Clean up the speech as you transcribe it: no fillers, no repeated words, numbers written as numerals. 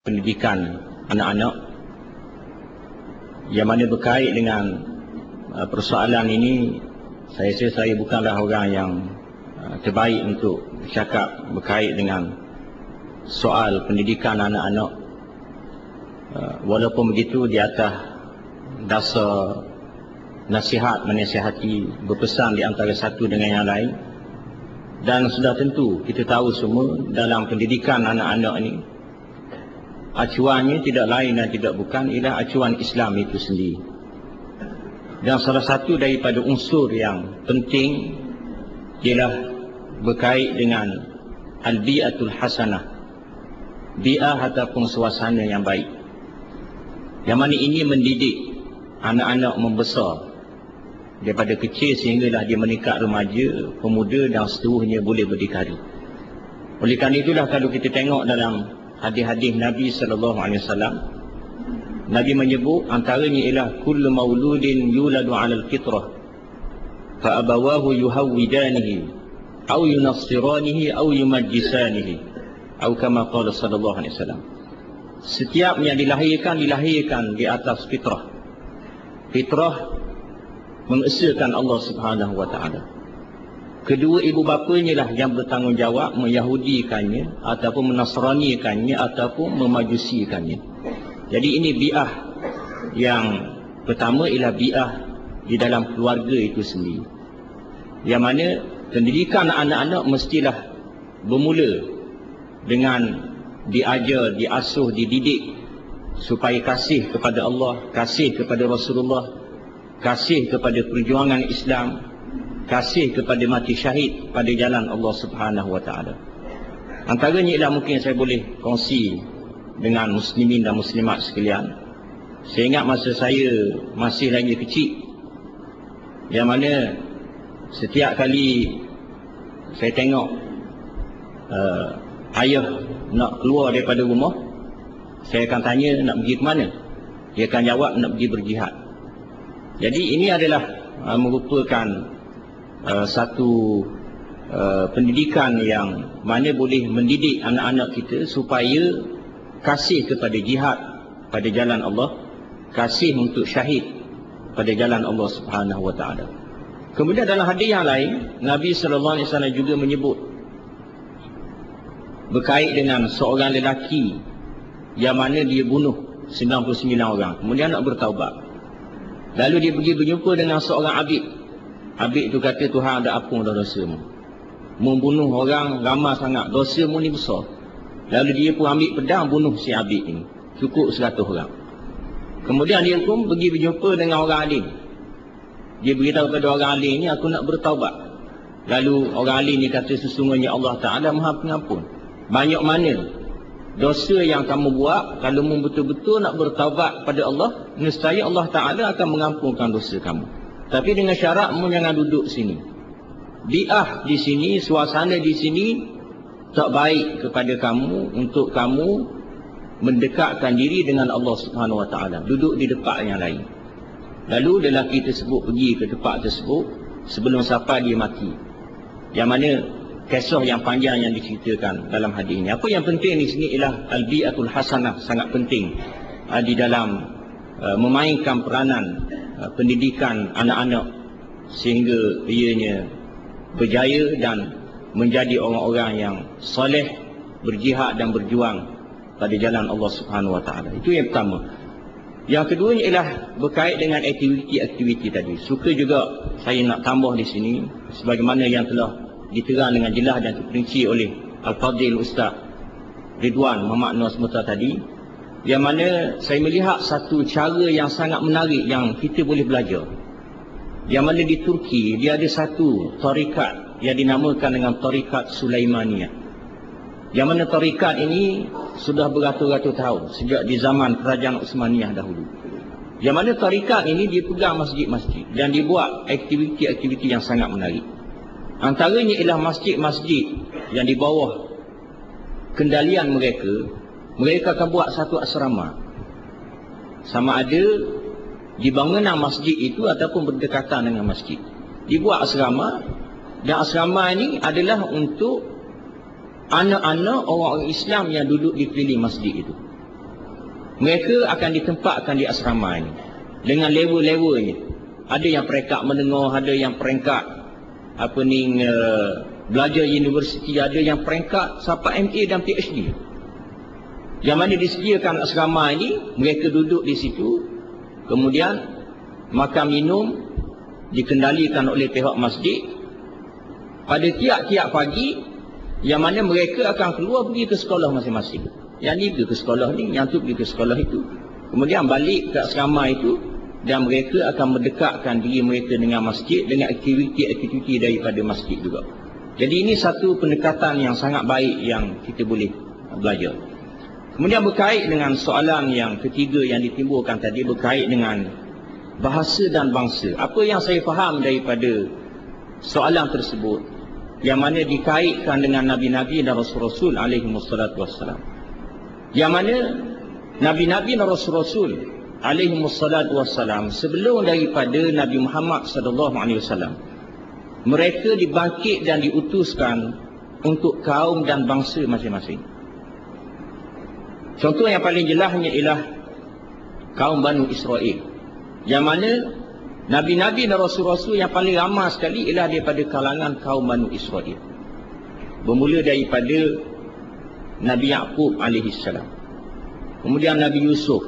pendidikan anak-anak yang mana berkait dengan persoalan ini. Saya bukanlah orang yang terbaik untuk bercakap berkait dengan soal pendidikan anak-anak. Walaupun begitu, di atas dasar nasihat menasihati, berpesan di antara satu dengan yang lain. Dan sudah tentu kita tahu semua dalam pendidikan anak-anak ini, acuannya tidak lain dan tidak bukan ialah acuan Islam itu sendiri. Dan salah satu daripada unsur yang penting ialah berkait dengan al-bi'atul hasanah, bi'ah ataupun suasana yang baik, yang mana ini mendidik anak-anak membesar daripada kecil sehinggalah dia meningkat remaja, pemuda dan seterusnya boleh berdikari. Oleh kerana itulah kalau kita tengok dalam hadis-hadis Nabi SAW, Nabi menyebut antaranya ialah kullu mauludin yuladu 'alal fitrah fa abawahu yuhawwidanihi aw yunassiranihi aw yumajjisanihi atau kama qala sallallahu alaihi wasallam. Setiap yang dilahirkan di atas fitrah. Fitrah mengesahkan Allah Subhanahu wa taala. Kedua ibu bapanya lah yang bertanggungjawab menyahudikannya ataupun menasranikannya ataupun memajusikannya. Jadi ini bi'ah yang pertama ialah bi'ah di dalam keluarga itu sendiri, yang mana pendidikan anak-anak mestilah bermula dengan diajar, diasuh, dididik supaya kasih kepada Allah, kasih kepada Rasulullah, kasih kepada perjuangan Islam, kasih kepada mati syahid pada jalan Allah Subhanahu wa taala. Antaranya ialah mungkin saya boleh kongsi dengan muslimin dan muslimat sekalian. Saya ingat masa saya masih lagi kecil, yang mana setiap kali saya tengok ayah nak keluar daripada rumah, saya akan tanya nak pergi ke mana. Dia akan jawab nak pergi berjihad. Jadi ini adalah merupakan satu pendidikan yang mana boleh mendidik anak-anak kita supaya kasih kepada jihad pada jalan Allah, kasih untuk syahid pada jalan Allah Subhanahu wa taala. Kemudian dalam hadis yang lain, Nabi sallallahu alaihi wasallam juga menyebut berkait dengan seorang lelaki yang mana dia bunuh 99 orang, kemudian nak bertaubat. Lalu dia pergi berjumpa dengan seorang abid. Abid itu kata, Tuhan ada ampun dosamu. Membunuh orang ramai sangat, dosamu ni besar. Lalu dia pun ambil pedang bunuh si abid ini, cukup 100 orang. Kemudian dia pun pergi berjumpa dengan orang alim. Dia beritahu kepada orang alim ni, aku nak bertaubat. Lalu orang alim ni kata, sesungguhnya Allah Ta'ala Maha Pengampun. Banyak mana dosa yang kamu buat, kalau betul-betul nak bertaubat pada Allah, nescaya Allah Ta'ala akan mengampunkan dosa kamu. Tapi dengan syarat jangan duduk sini. Bi'ah di sini, suasana di sini tak baik kepada kamu untuk kamu mendekatkan diri dengan Allah Subhanahu wa taala. Duduk di tempat yang lain. Lalu lelaki tersebut pergi ke tempat tersebut sebelum sampai dia mati. Yang mana kisah yang panjang yang diceritakan dalam hadis ini. Apa yang penting di sini ialah al-bi'atul hasanah, sangat penting di dalam memainkan peranan pendidikan anak-anak sehingga ianya berjaya dan menjadi orang-orang yang soleh, berjihad dan berjuang pada jalan Allah Subhanahu wa taala. Itu yang pertama. Yang kedua ialah berkait dengan aktiviti-aktiviti tadi. Suka juga saya nak tambah di sini sebagaimana yang telah diterang dengan jelas dan terperinci oleh Al-Fadhil Ustaz Ridwan Muhammad Nur Semuta tadi, yang mana saya melihat satu cara yang sangat menarik yang kita boleh belajar. Yang mana di Turki dia ada satu tarikat yang dinamakan dengan tarikat Sulaimaniyah. Yang mana tarikat ini sudah beratus-ratus tahun, sejak di zaman kerajaan Utsmaniyah dahulu. Yang mana tarikat ini dia pegang masjid-masjid dan dibuat aktiviti-aktiviti yang sangat menarik. Antaranya ialah masjid-masjid yang di bawah kendalian mereka, mereka akan buat satu asrama. Sama ada di bangunan masjid itu ataupun berdekatan dengan masjid. Dibuat asrama, dan asrama ini adalah untuk anak-anak orang Islam yang duduk di keliling masjid itu. mereka akan ditempatkan di asrama ini dengan level-levelnya. Ada yang peringkat menengah, ada yang peringkat belajar universiti, ada yang peringkat sampai MA dan PhD. Yang mana disediakan asrama ini, mereka duduk di situ, kemudian makan minum dikendalikan oleh pihak masjid. Pada tiap-tiap pagi, yang mana mereka akan keluar pergi ke sekolah masing-masing. Yang ni pergi ke sekolah ni, yang tu pergi ke sekolah itu. Kemudian balik ke asrama itu, dan mereka akan mendekatkan diri mereka dengan masjid, dengan aktiviti-aktiviti daripada masjid juga. Jadi ini satu pendekatan yang sangat baik yang kita boleh belajar. Kemudian berkait dengan soalan yang ketiga yang ditimbulkan tadi, berkait dengan bahasa dan bangsa. Apa yang saya faham daripada soalan tersebut, yang mana dikaitkan dengan Nabi-Nabi dan Rasul-Rasul alaihi wassalatu wassalam. Yang mana Nabi-Nabi dan Rasul-Rasul alaihi wassalatu wassalam sebelum daripada Nabi Muhammad sallallahu alaihi wasallam, mereka dibangkit dan diutuskan untuk kaum dan bangsa masing-masing. Contoh yang paling jelasnya ialah kaum Banu Israel, yang mana Nabi-Nabi dan Rasul-Rasul yang paling ramai sekali ialah daripada kalangan kaum Banu Israel. Bermula daripada Nabi Yaqub alaihi salam, kemudian Nabi Yusuf,